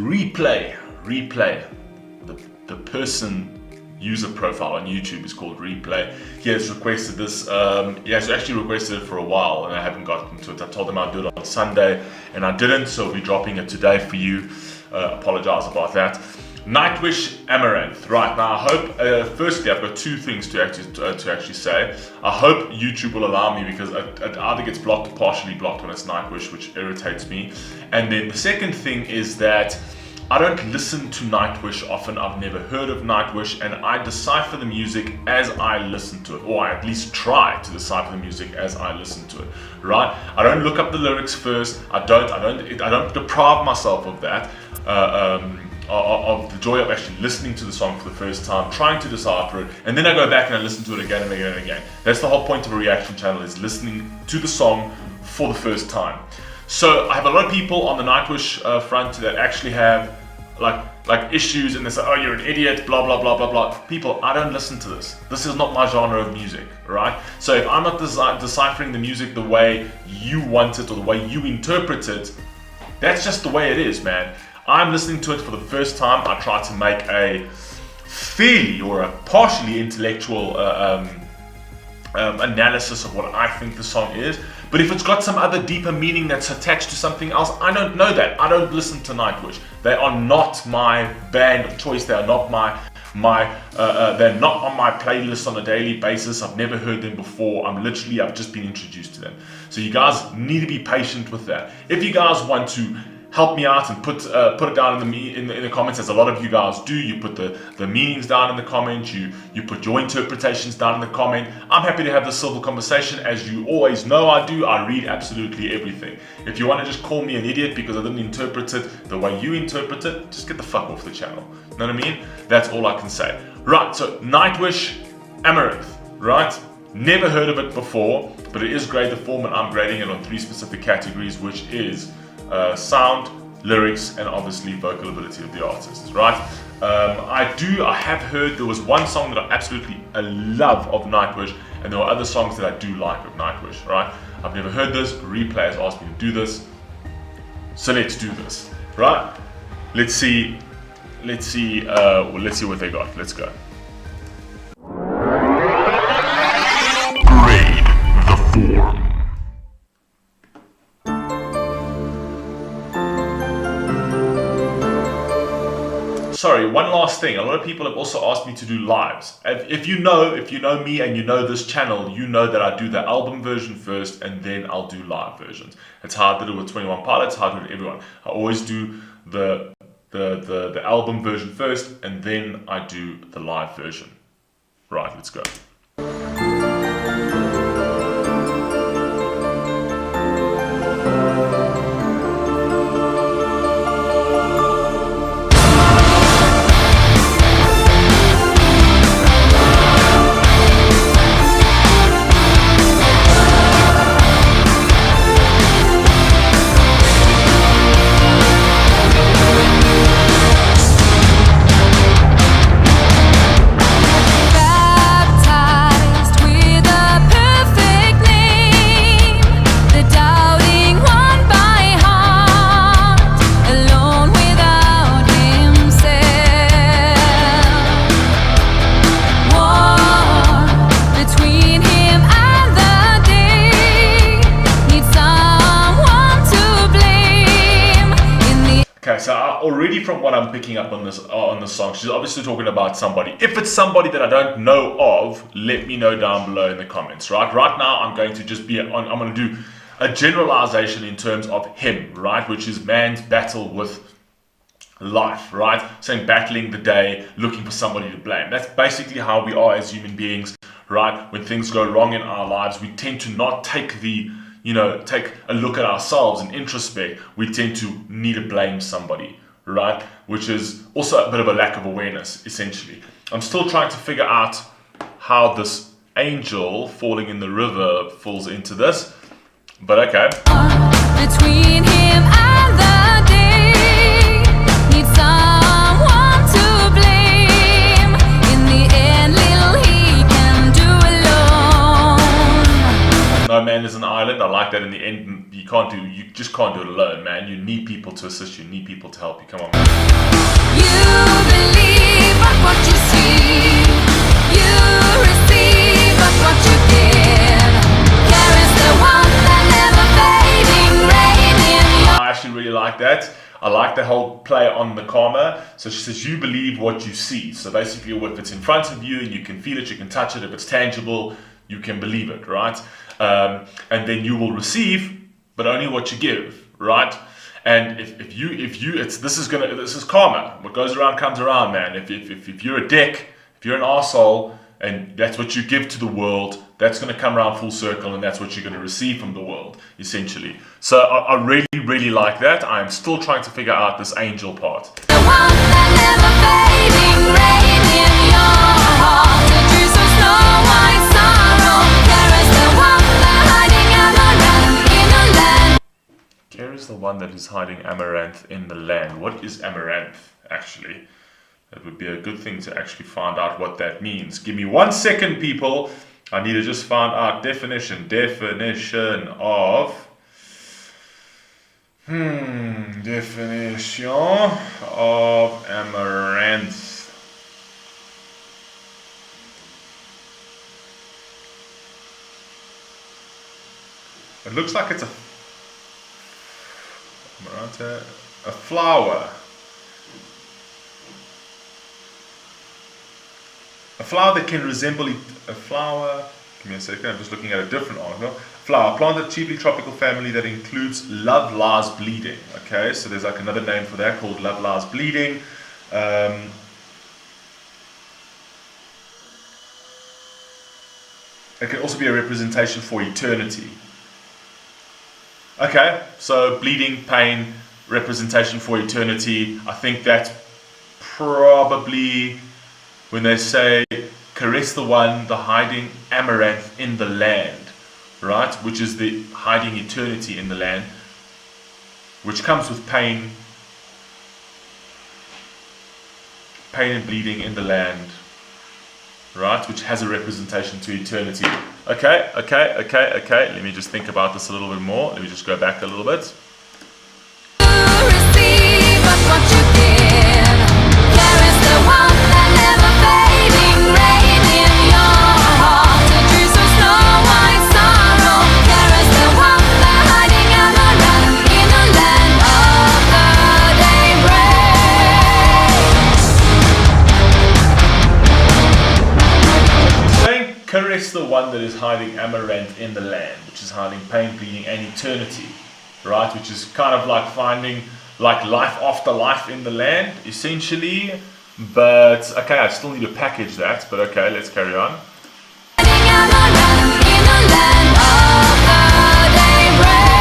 Replay. The person user profile on YouTube is called Replay. He has requested this. He has actually requested it for a while, and I haven't gotten to it. I told him I'd do it on Sunday, and I didn't, so I'll be dropping it today for you. Apologize about that. Nightwish, Amaranth. Right now, I hope. Firstly, I've got two things to actually say. I hope YouTube will allow me, because it either gets blocked or partially blocked when it's Nightwish, which irritates me. And then the second thing is that I don't listen to Nightwish often. I've never heard of Nightwish, and I decipher the music as I listen to it, or I at least try to decipher the music as I listen to it. Right? I don't look up the lyrics first. I don't deprive myself of that. Of the joy of actually listening to the song for the first time, trying to decipher it, and then I go back and I listen to it again and again and again. That's the whole point of a reaction channel, is listening to the song for the first time. So I have a lot of people on the Nightwish front that actually have like issues, and they say, oh, you're an idiot, blah blah blah blah blah. People, I don't listen to this. This is not my genre of music, right? So if I'm not deciphering the music the way you want it or the way you interpret it, that's just the way it is, man. I'm listening to it for the first time. I try to make a fairly or a partially intellectual analysis of what I think the song is. But if it's got some other deeper meaning that's attached to something else, I don't know that. I don't listen to Nightwish. They are not my band of choice. They are not they're not on my playlist on a daily basis. I've never heard them before. I've just been introduced to them. So you guys need to be patient with that. If you guys want to help me out and put it down in the comments, as a lot of you guys do. You put the meanings down in the comment. You put your interpretations down in the comment. I'm happy to have this civil conversation, as you always know I do. I read absolutely everything. If you want to just call me an idiot because I didn't interpret it the way you interpret it, just get the fuck off the channel. You know what I mean? That's all I can say. Right, so Nightwish, Amaranth, right? Never heard of it before, but it is grade the form, and I'm grading it on 3 specific categories, which is sound, lyrics, and obviously vocal ability of the artists, right? I have heard, there was one song that I absolutely love of Nightwish, and there were other songs that I do like of Nightwish, right? I've never heard this. Replay has asked me to do this, so let's do this, right? Let's see what they got. Let's go. Grade the form. Sorry, one last thing. A lot of people have also asked me to do lives. If you know me and you know this channel, you know that I do the album version first, and then I'll do live versions. It's how I did it with 21 Pilots, how I do it with everyone. I always do the album version first, and then I do the live version. Right, let's go. So already from what I'm picking up on this song, she's obviously talking about somebody. If it's somebody that I don't know of, let me know down below in the comments, right? Right now, I'm going to just I'm going to do a generalization in terms of him, right? Which is man's battle with life, right? Saying battling the day, looking for somebody to blame. That's basically how we are as human beings, right? When things go wrong in our lives, we tend to not take take a look at ourselves and introspect. We tend to need to blame somebody, right? Which is also a bit of a lack of awareness, essentially. I'm still trying to figure out how this angel falling in the river falls into this, but okay. Between him and the day, need someone to blame. In the end, little he can do alone. No, man. man is an island. I like that in the end. You just can't do it alone, man. You need people to assist you. You need people to help you. Come on, man. You believe but what you see. You receive but what you give. Care is the one that never fading rain in your. I actually really like that. I like the whole play on the karma. So she says, you believe what you see. So basically, if it's in front of you and you can feel it, you can touch it, if it's tangible, you can believe it, right? And then you will receive, but only what you give, right? And this is karma. What goes around comes around, man. If you're a dick, if you're an arsehole, and that's what you give to the world, that's going to come around full circle, and that's what you're going to receive from the world, essentially. So I really, really like that. I'm still trying to figure out this angel part. The one that never fading rain in your heart. The juice of snow white sorrow. Care is the one that hiding amaranth in a land. Care is the one that is hiding amaranth in the land. What is amaranth, actually? That would be a good thing to actually find out what that means. Give me 1 second, people. I need to just find out definition of definition of amaranth. It looks like it's a flower. A flower that can resemble a flower. Give me a second, I'm just looking at a different article. Flower, planted chiefly tropical family that includes love lies bleeding. Okay, so there's like another name for that called love lies bleeding. It can also be a representation for eternity. Okay, so bleeding, pain, representation for eternity. I think that's probably when they say, caress the one, the hiding amaranth in the land, right? Which is the hiding eternity in the land, which comes with pain and bleeding in the land, right? Which has a representation to eternity. Okay. Let me just think about this a little bit more. Let me just go back a little bit. You receive but what you give. Care is the one that never fading rain in your heart. The juice of snow white sorrow. Care is the one that hiding amaranth in a land of the daybreak. Saying caress the one that is hiding amaranth in the land, which is hiding pain, bleeding, and eternity, right? Which is kind of like finding like life after life in the land, essentially. But okay, I still need to package that. But okay, let's carry on. Hiding amaranth in a land of the daybreak.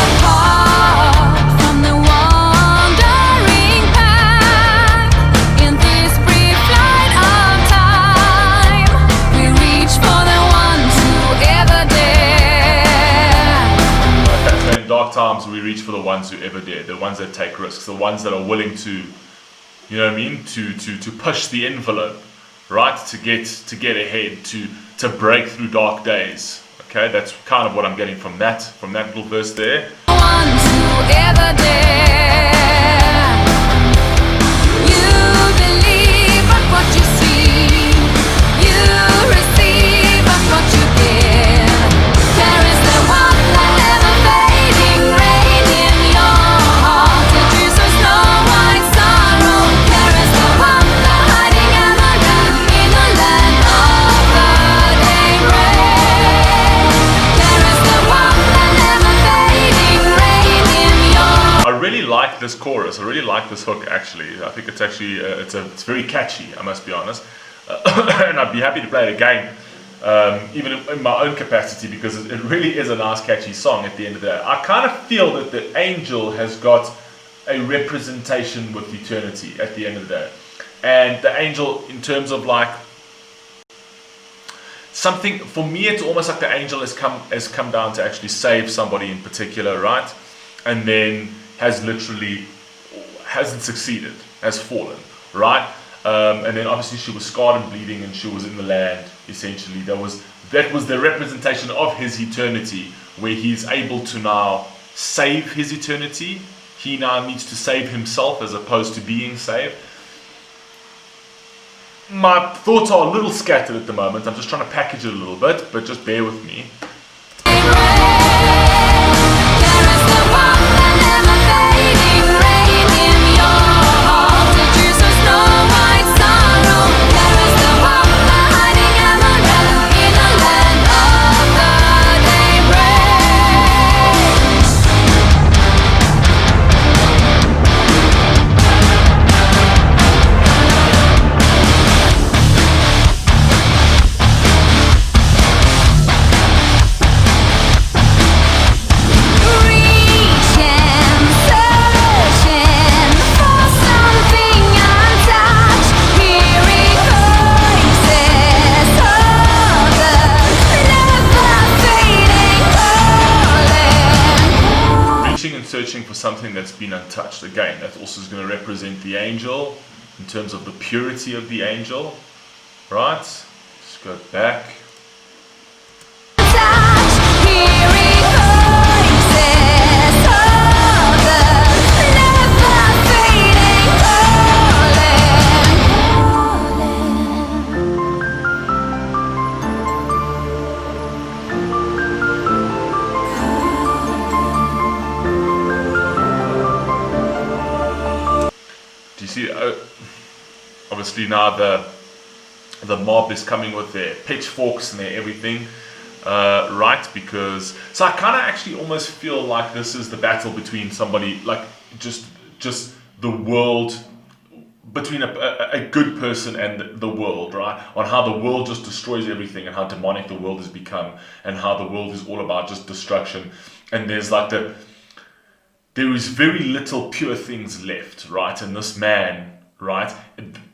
Apart from the wandering path, in this brief flight of time, we reach for the ones who ever dare. Okay, so in dark times, we reach for the ones who ever dare, the ones that take risks, the ones that are willing to, you know what I mean, to push the envelope, right? To get ahead, to break through dark days. Okay, that's kind of what I'm getting from that little verse there. Ones who ever dare. You believe but what you see. You receive but what you give. There is the one that never fading rain in your heart. The juice of snow white sorrow. There is the one that hiding amaranth in a land of the daybreak. There is the one that never fading rain in your. I really like this chorus. I really like this hook. Actually, I think it's actually it's very catchy. I must be honest, and I'd be happy to play it again, even in my own capacity, because it really is a nice, catchy song. At the end of the day, I kind of feel that the angel has got a representation with eternity. At the end of the day, and the angel, in terms of like something, for me, it's almost like the angel has come down to actually save somebody in particular, right? And then hasn't succeeded, has fallen, right? And then obviously she was scarred and bleeding, and she was in the land. Essentially, that was the representation of his eternity, where he's able to now save his eternity. He now needs to save himself as opposed to being saved. My thoughts are a little scattered at the moment. I'm just trying to package it a little bit, but just bear with me. Searching for something that's been untouched. Again, that also is going to represent the angel in terms of the purity of the angel, right? Let's go back. See, obviously now the mob is coming with their pitchforks and their everything, right? Because so I kind of actually almost feel like this is the battle between somebody like just the world, between a good person and the world, right? On how the world just destroys everything and how demonic the world has become and how the world is all about just destruction. And there's like there is very little pure things left, right? And this man, right,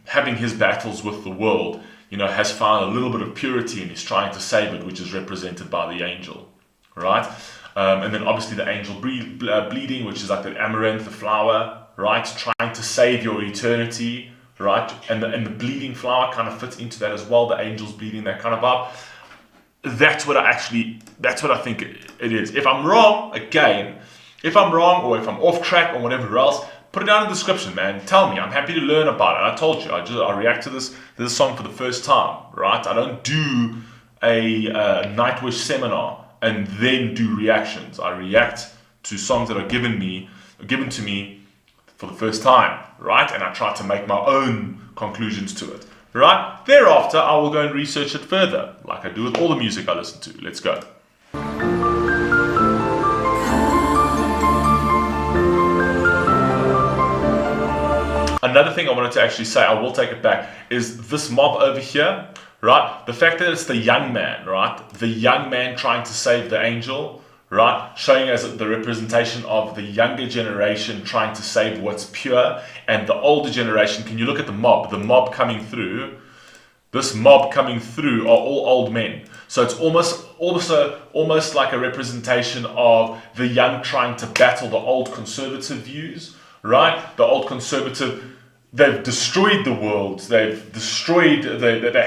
having his battles with the world, has found a little bit of purity and is trying to save it, which is represented by the angel, right? And then obviously the angel bleeding, which is like the amaranth, the flower, right? Trying to save your eternity, right? And the bleeding flower kind of fits into that as well. The angel's bleeding, that kind of vibe. That's what I think it is. If I'm wrong, again, if I'm wrong or if I'm off track or whatever else, put it down in the description, man. Tell me. I'm happy to learn about it. I told you, I react to this song for the first time, right? I don't do a Nightwish seminar and then do reactions. I react to songs that are given to me for the first time, right? And I try to make my own conclusions to it, right? Thereafter, I will go and research it further, like I do with all the music I listen to. Let's go. Another thing I wanted to actually say, I will take it back, is this mob over here, right? The fact that it's the young man, right? The young man trying to save the angel, right? Showing as the representation of the younger generation trying to save what's pure, and the older generation. Can you look at the mob? The mob coming through, this mob coming through are all old men. So it's almost like a representation of the young trying to battle the old conservative views, right? The old conservative, they've destroyed the world, they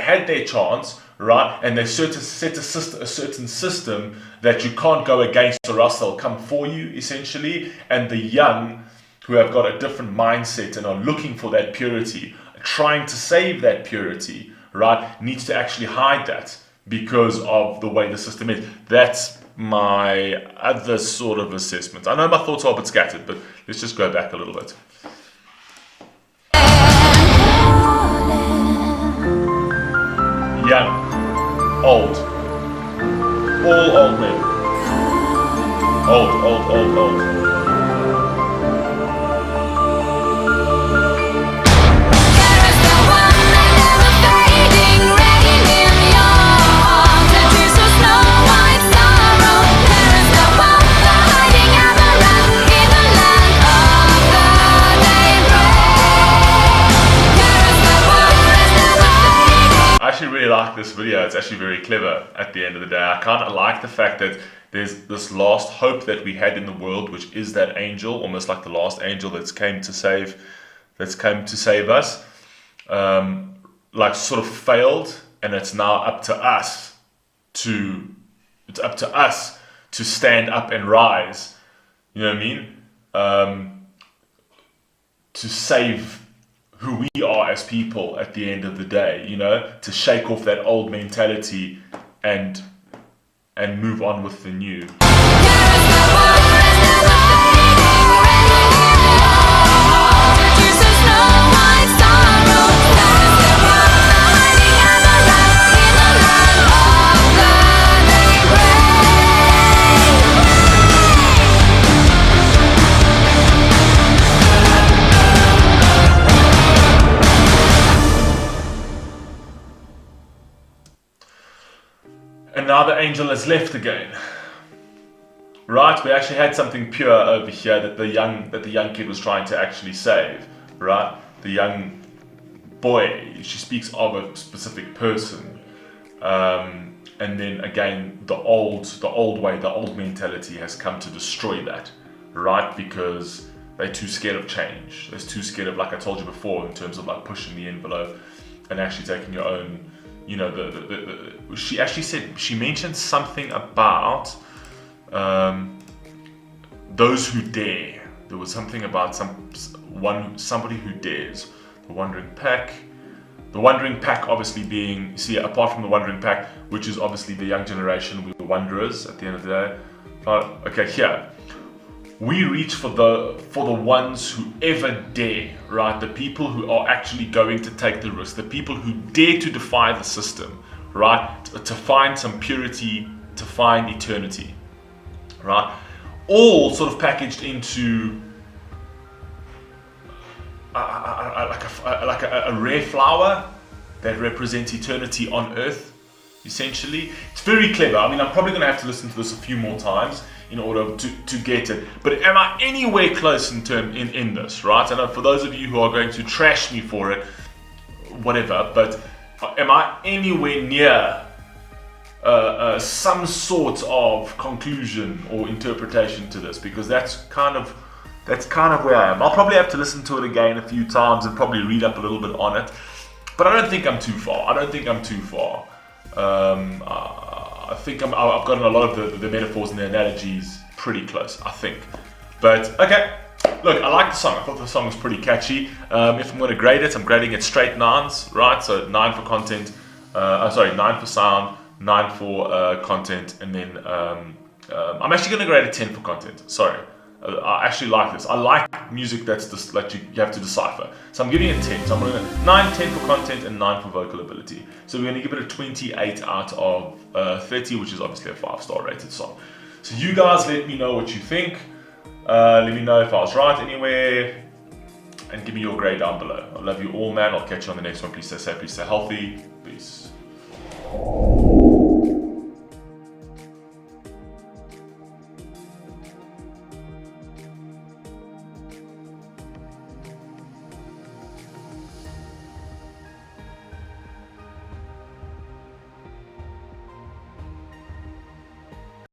had their chance, right? And they set a certain system that you can't go against, or else they'll come for you, essentially. And the young, who have got a different mindset and are looking for that purity, trying to save that purity, right, needs to actually hide that because of the way the system is. That's my other sort of assessment. I know my thoughts are a bit scattered, but let's just go back a little bit. Young, old, all old men. Old. Like this video, it's actually very clever at the end of the day. I kind of like the fact that there's this last hope that we had in the world, which is that angel, almost like the last angel that's came to save that's come to save us, like sort of failed, and it's now up to us to stand up and rise. You know what I mean? To save who we are as people at the end of the day, you know, to shake off that old mentality and move on with the new. And now the angel has left again. Right? We actually had something pure over here that the young kid was trying to actually save. Right? The young boy. She speaks of a specific person. And then again, the old way, the old mentality has come to destroy that. Right? Because they're too scared of change. They're too scared of, like I told you before, in terms of like pushing the envelope and actually taking your own. You know, she actually said, she mentioned something about those who dare. There was something about somebody who dares. The Wandering Pack. The Wandering Pack obviously being, see, apart from the Wandering Pack, which is obviously the young generation, we're the Wanderers at the end of the day. Okay, here. We reach for the ones who ever dare, right? The people who are actually going to take the risk, the people who dare to defy the system, right? To find some purity, to find eternity, right? All sort of packaged into like a rare flower that represents eternity on earth, essentially. It's very clever. I mean, I'm probably going to have to listen to this a few more times in order to get it. But am I anywhere close in this, right? I know for those of you who are going to trash me for it, whatever, but am I anywhere near some sort of conclusion or interpretation to this? Because that's kind of where I am. I'll probably have to listen to it again a few times and probably read up a little bit on it. But I don't think I'm too far. I think I've gotten a lot of the metaphors and the analogies pretty close, I think. But, okay. Look, I like the song. I thought the song was pretty catchy. If I'm going to grade it, I'm grading it straight 9s, right? So 9 for content. 9 for sound, 9 for content, and then I'm actually going to grade it 10 for content. Sorry. I actually like this. I like music that's just like you have to decipher. So I'm giving it 10. So I'm going to 9, 10 for content, and 9 for vocal ability. So we're going to give it a 28 out of 30, which is obviously a 5-star rated song. So you guys let me know what you think. Let me know if I was right anywhere. And give me your grade down below. I love you all, man. I'll catch you on the next one. Please stay safe. Please stay healthy. Peace.